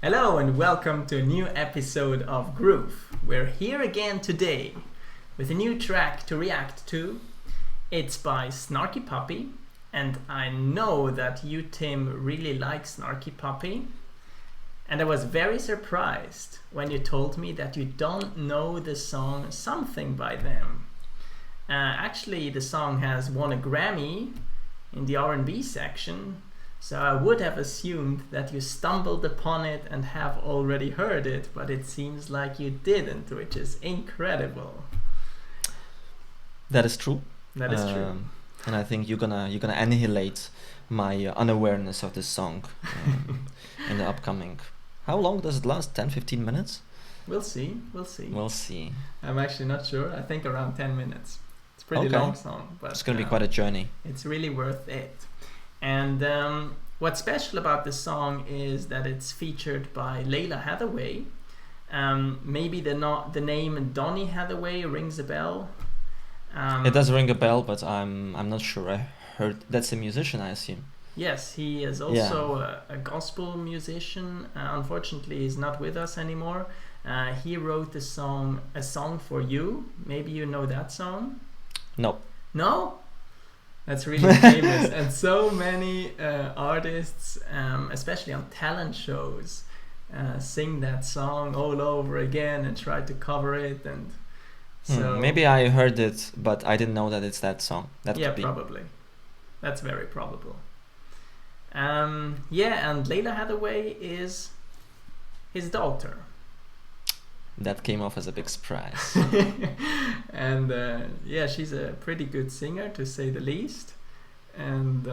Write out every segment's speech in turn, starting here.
Hello and welcome to a new episode of GROOF. We're here again today with a new track to react to. It's by Snarky Puppy, and I know that you, Tim, really like Snarky Puppy. And I was very surprised when you told me that you don't know the song Something by them. Actually, the song has won a Grammy in the R&B section, so I would have assumed that you stumbled upon it and have already heard it, but it seems like you didn't, which is incredible. That is true. That is true. And I think you're gonna annihilate my unawareness of this song in the upcoming. How long does it last? 10-15 minutes? We'll see. I'm actually not sure. I think around 10 minutes. It's a pretty long song, but it's gonna be quite a journey. It's really worth it. And what's special about this song is that it's featured by Lalah Hathaway. Maybe the name Donny Hathaway rings a bell. It does ring a bell, but I'm not sure. I heard that's a musician, I assume. Yes, he is also a gospel musician. Unfortunately, he's not with us anymore. He wrote a song for you. Maybe you know that song? No. No? That's really famous. And so many artists, especially on talent shows, sing that song all over again and try to cover it. And so maybe I heard it, but I didn't know that it's that song. That could be. Probably. That's very probable. And Lalah Hathaway is his daughter. That came off as a big surprise. And she's a pretty good singer, to say the least. And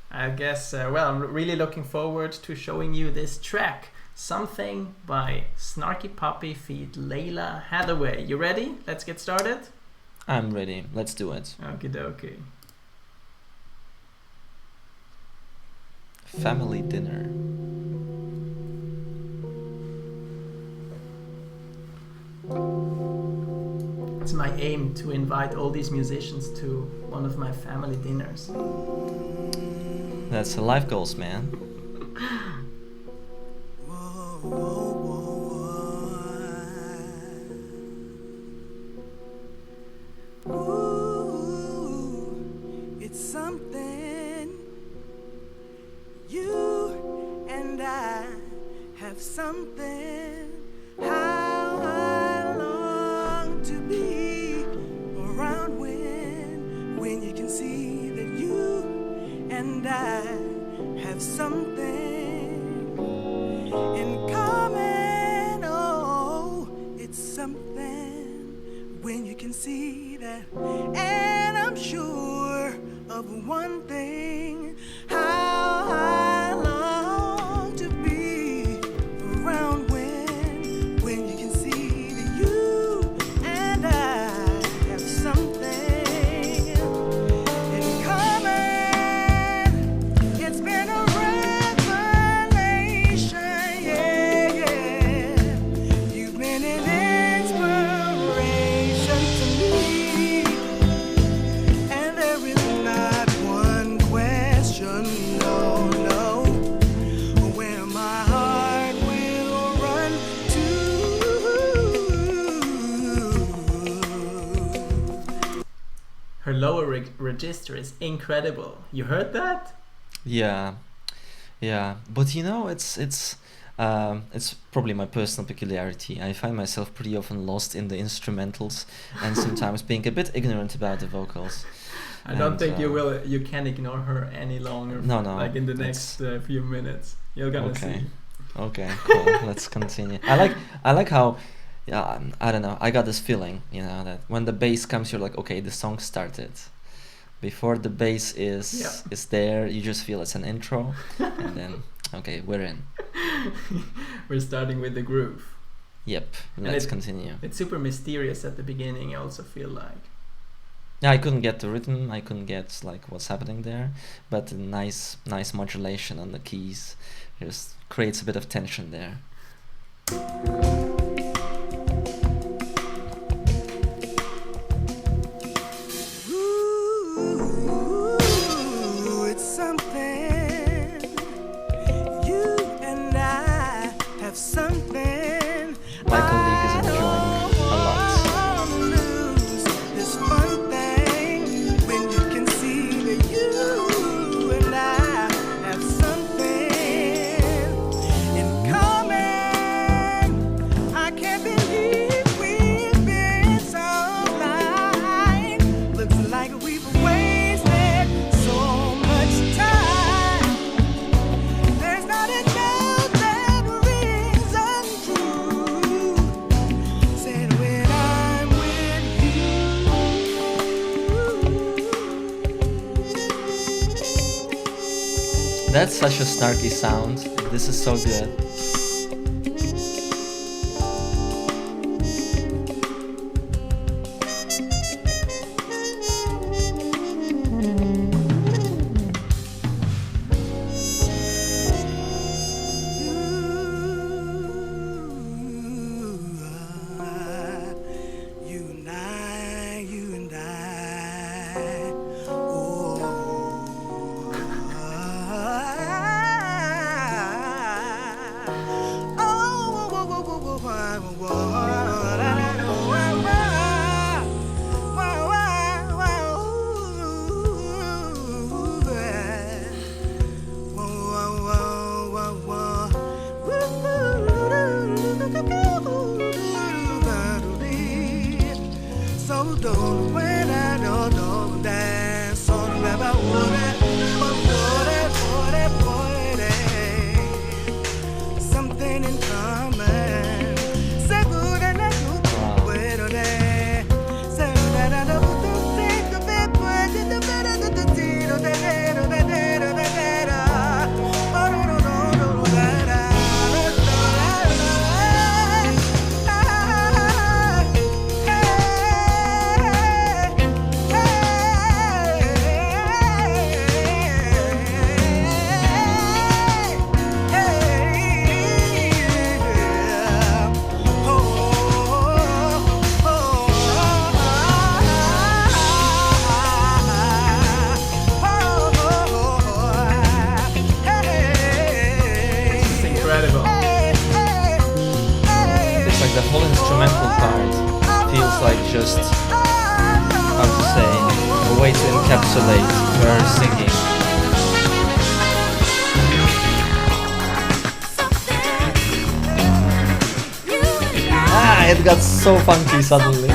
I guess, I'm really looking forward to showing you this track, Something by Snarky Puppy feat. Lalah Hathaway. You ready? Let's get started? I'm ready. Let's do it. Okie dokie. Family dinner. It's my aim to invite all these musicians to one of my family dinners. That's life goals, man. Ooh, it's something. You and I have something. How I long to be around when you can see that you and I have something in common. Oh, it's something when you can see that. And I'm sure of one thing, how I long to be around when you can see that you and I have something in common. It's been a revelation, yeah. You've been an inspiration to me, and there is not one question, no, where my heart will run to. Her lower register is incredible. You heard that? Yeah. But it's probably my personal peculiarity. I find myself pretty often lost in the instrumentals and sometimes being a bit ignorant about the vocals. I don't think you can ignore her any longer. No. Like in the next few minutes, you're gonna see. Okay, cool. Let's continue. I like how, I don't know. I got this feeling, that when the bass comes, you're like, okay, the song started. Before the bass is there, you just feel it's an intro, and then okay, we're in. We're starting with the groove. Yep. Let's continue. It's super mysterious at the beginning. I also feel like. Yeah, I couldn't get the rhythm. I couldn't get like what's happening there, but a nice modulation on the keys just creates a bit of tension there. Ooh, it's something. You and I That's such a snarky sound. This is so good. The whole instrumental part feels like just, how to say, a way to encapsulate her singing. It got so funky suddenly.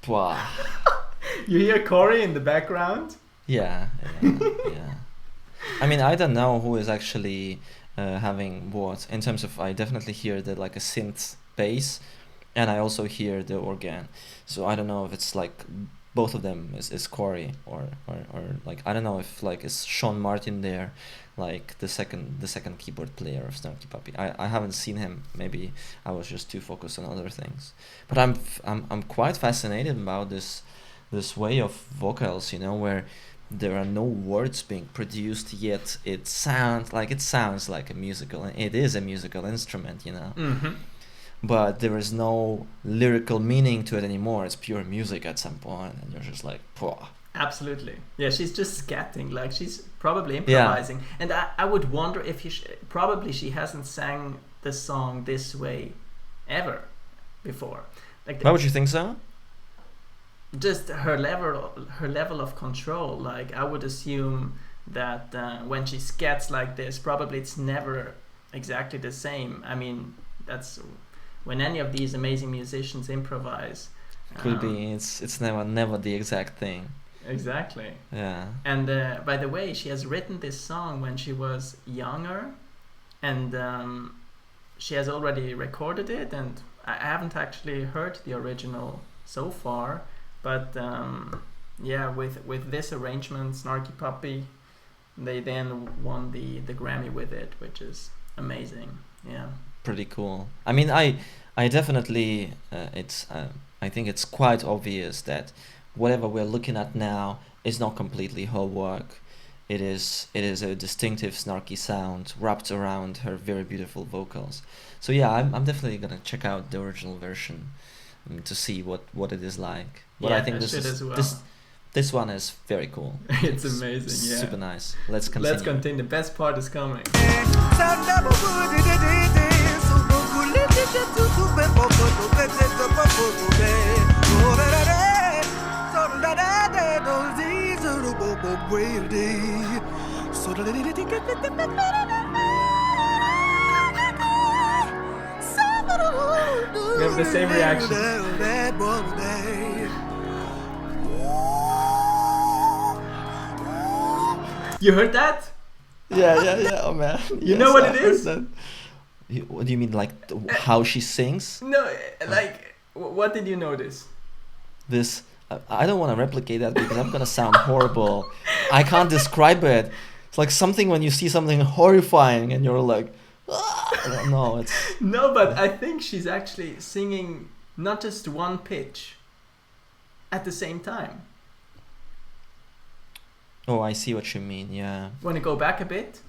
Wow. You hear Corey in the background? Yeah. I mean, I don't know who is actually having what. In terms of, I definitely hear the like a synth bass, and I also hear the organ. So I don't know if it's like both of them is Corey or like I don't know if like is Sean Martin there, like the second keyboard player of Snarky Puppy. I haven't seen him. Maybe I was just too focused on other things. But I'm quite fascinated about this way of vocals, you know, where there are no words being produced yet it sounds like a musical, and it is a musical instrument, you know. Mm-hmm. But there is no lyrical meaning to it anymore. It's pure music at some point, and you're just like, "Pwah." Absolutely. Yeah, she's just scatting, like she's probably improvising. Yeah. And I would wonder if probably she hasn't sang the song this way ever before. Like, why would you think so? Just her level of control. Like I would assume that when she scats like this, probably it's never exactly the same. I mean, that's when any of these amazing musicians improvise. Could be. It's never the exact thing. Exactly. Yeah. And by the way, she has written this song when she was younger, and she has already recorded it. And I haven't actually heard the original so far, but yeah, with this arrangement, Snarky Puppy, they then won the Grammy with it, which is amazing. Yeah. Pretty cool. I mean, I definitely I think it's quite obvious that whatever we're looking at now is not completely her work. It is a distinctive snarky sound wrapped around her very beautiful vocals. So yeah, I'm definitely gonna check out the original version to see what it is like. But I think this one is very cool. It's amazing. Yeah. Super nice. Let's continue. Let's continue. The best part is coming. We have the same reaction. You heard that? Yeah. Oh man. You know what it is? What do you mean, like how she sings? No, like what did you notice? This. I don't want to replicate that because I'm gonna sound horrible. I can't describe it. It's like something when you see something horrifying and you're like, ah! No, it's. No, but I think she's actually singing not just one pitch at the same time. Oh, I see what you mean. Yeah. Want to go back a bit?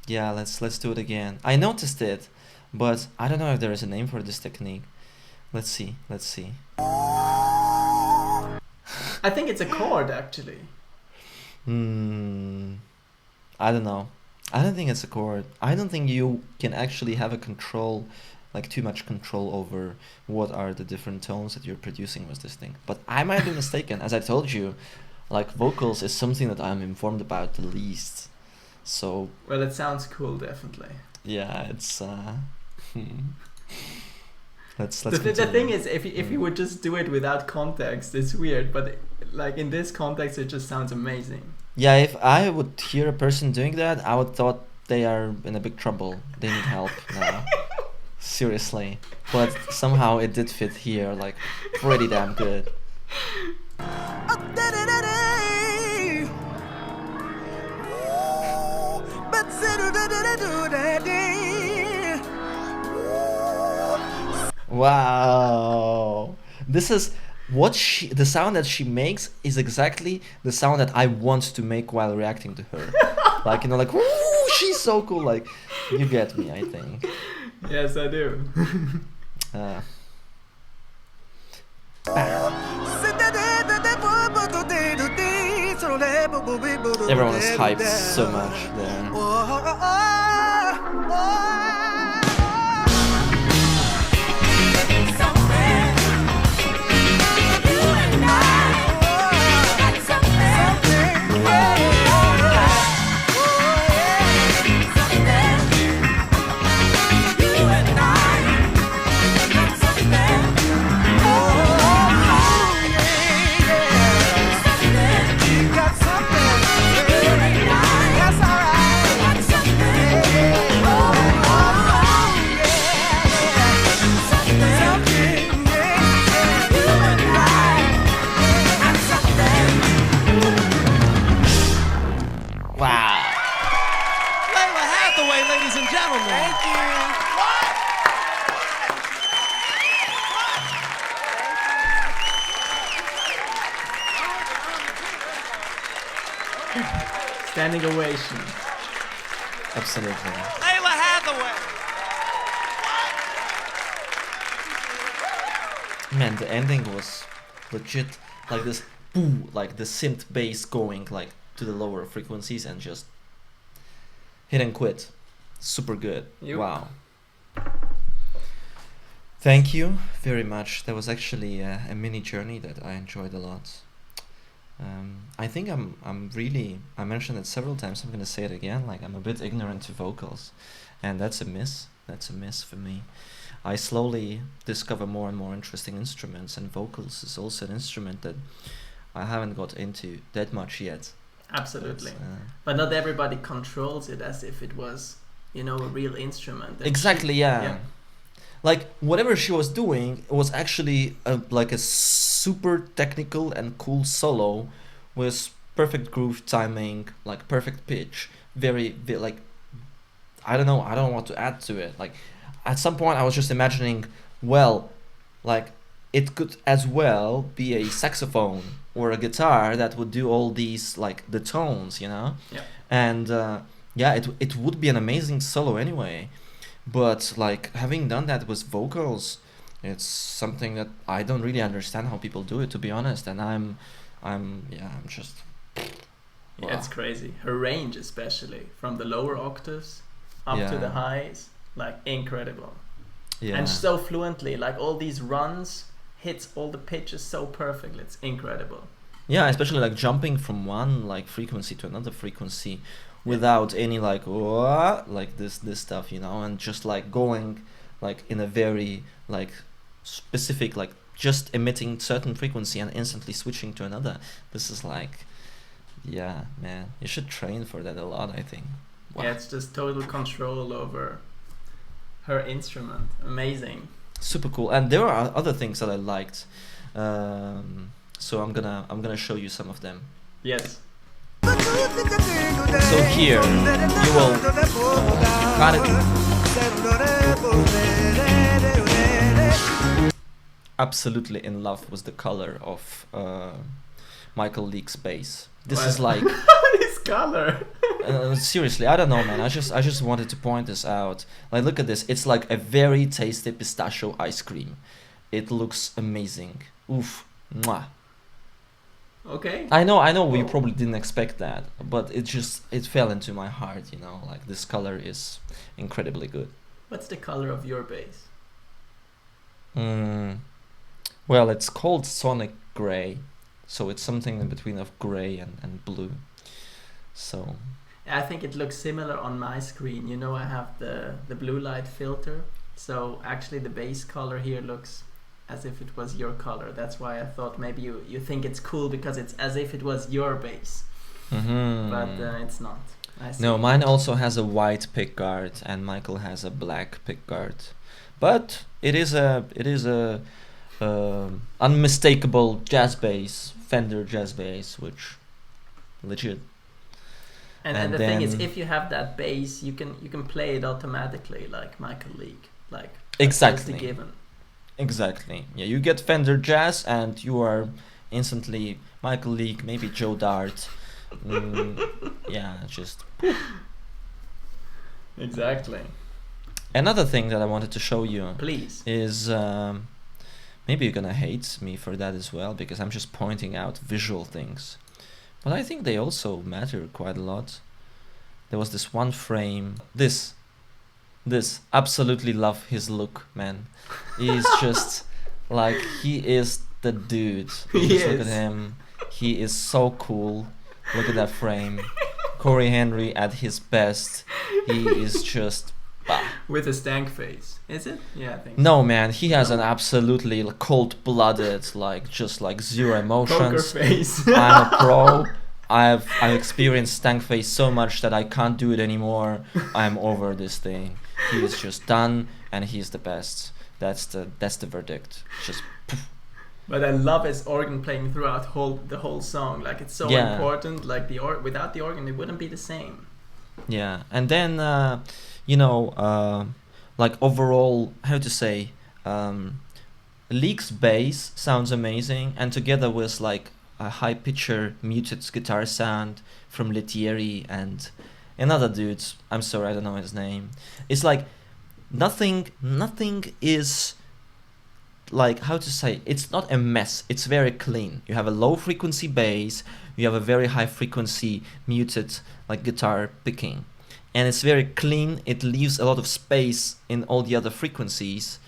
Yeah, let's do it again. I noticed it, but I don't know if there is a name for this technique. Let's see. I think it's a chord actually. I don't know. I don't think it's a chord. I don't think you can actually have a control, like too much control over what are the different tones that you're producing with this thing. But I might be mistaken. As I told you, like vocals is something that I'm informed about the least. So. Well, it sounds cool, definitely. Yeah, it's. Let's the thing is, if you would just do it without context, it's weird. But like in this context, it just sounds amazing. Yeah, if I would hear a person doing that, I would thought they are in a big trouble. They need help now. Seriously. But somehow it did fit here, like pretty damn good. Wow. This is the sound that she makes is exactly the sound that I want to make while reacting to her. Like, like, woo, she's so cool. Like, you get me, I think. Yes, I do. Everyone is hyped so much there. Lalah Hathaway, ladies and gentlemen. Thank you. Standing ovation. Absolutely. Lalah Hathaway. Man, the ending was legit, like this, boo, like the synth bass going like to the lower frequencies and just hit and quit. Super good. Yep. Wow. Thank you very much. That was actually a mini journey that I enjoyed a lot. I think I mentioned it several times, I'm gonna say it again, like I'm a bit ignorant to vocals, and that's a miss for me. I slowly discover more and more interesting instruments, and vocals is also an instrument that I haven't got into that much yet. Absolutely. But not everybody controls it as if it was, a real instrument. Exactly, yeah. Like, whatever she was doing was actually like a super technical and cool solo with perfect groove timing, like perfect pitch, very like, I don't know what to add to it. Like, at some point I was just imagining, well, like, it could as well be a saxophone or a guitar that would do all these like the tones, you know. Yeah. And yeah, it would be an amazing solo anyway. But like having done that with vocals, it's something that I don't really understand how people do it, to be honest. And I'm just. Yeah, it's crazy. Her range, especially from the lower octaves up to the highs, like incredible. Yeah. And so fluently, like all these runs, hits all the pitches so perfectly. It's incredible. Yeah, especially like jumping from one like frequency to another frequency without any like like this stuff, you know, and just like going like in a very like specific, like just emitting certain frequency and instantly switching to another. This is like, yeah, man, you should train for that a lot, I think. Wow. Yeah, it's just total control over her instrument. Amazing. Super cool. And there are other things that I liked. So I'm gonna show you some of them. Yes. So here you will got it. Absolutely in love with the color of Michael Leake's bass. This is like this color. Seriously, I don't know, man. I just wanted to point this out. Like, look at this. It's like a very tasty pistachio ice cream. It looks amazing. Oof, mwah. Okay. I know. We probably didn't expect that, but it fell into my heart. You know, like this color is incredibly good. What's the color of your bass? Well, it's called Sonic Gray, so it's something in between of gray and blue. So. I think it looks similar on my screen. You know, I have the blue light filter, so actually the bass color here looks as if it was your color. That's why I thought maybe you think it's cool because it's as if it was your bass. But it's not. No, mine also has a white pickguard and Michael has a black pickguard. But it is a unmistakable jazz bass, Fender jazz bass, which legit. And the thing is, if you have that bass, you can play it automatically like Michael Leake. Like exactly. That's the given. Exactly. Yeah, you get Fender jazz and you are instantly Michael Leake, maybe Joe Dart. Yeah, just. Exactly. Another thing that I wanted to show you, please, is maybe you're gonna hate me for that as well because I'm just pointing out visual things. But I think they also matter quite a lot. There was this one frame. This. Absolutely love his look, man. He's just like, he is the dude. Just look at him. He is so cool. Look at that frame. Corey Henry at his best. He is just... With a stank face, is it? Yeah, I think. No, man, he has an absolutely cold-blooded, like just like zero emotions. Poker face. I'm a pro. I've experienced stank face so much that I can't do it anymore. I'm over this thing. He is just done, and he's the best. That's the verdict. Just. Poof. But I love his organ playing throughout the whole song. Like, it's so important. Like without the organ, it wouldn't be the same. Yeah, and then like overall, how to say, Leake's bass sounds amazing, and together with like a high pitcher muted guitar sound from Lettieri and another dude, I'm sorry, I don't know his name. It's like nothing is like, how to say, it's not a mess, it's very clean. You have a low frequency bass, you have a very high frequency muted like guitar picking, and it's very clean. It leaves a lot of space in all the other frequencies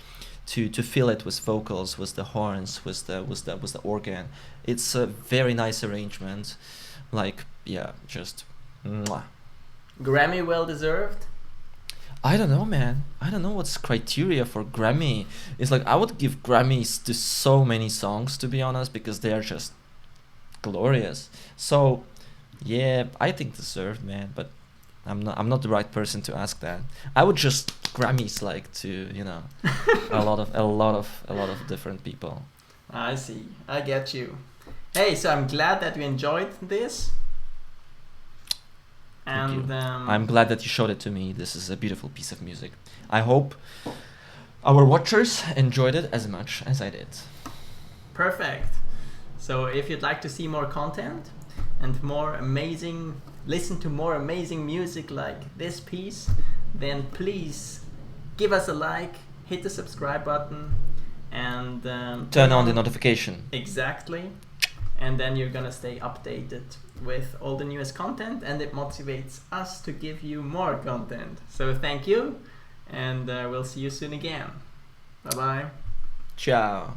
to fill it with vocals, with the horns, with the organ. It's a very nice arrangement. Like, yeah, just mwah. Grammy well deserved? I don't know, man. I don't know what's criteria for Grammy. It's like, I would give Grammys to so many songs, to be honest, because they are just glorious. So, yeah, I think deserved, man, but I'm not the right person to ask that. I would just Grammys like to, you know, a lot of different people. I see. I get you. Hey, so I'm glad that you enjoyed this. Thank you. I'm glad that you showed it to me. This is a beautiful piece of music. I hope our watchers enjoyed it as much as I did. Perfect. So if you'd like to see more content and listen to more amazing music like this piece, then please give us a like, hit the subscribe button, and turn on the notification. Exactly. And then you're gonna stay updated with all the newest content, and it motivates us to give you more content. So thank you, and we'll see you soon again. Bye bye. Ciao.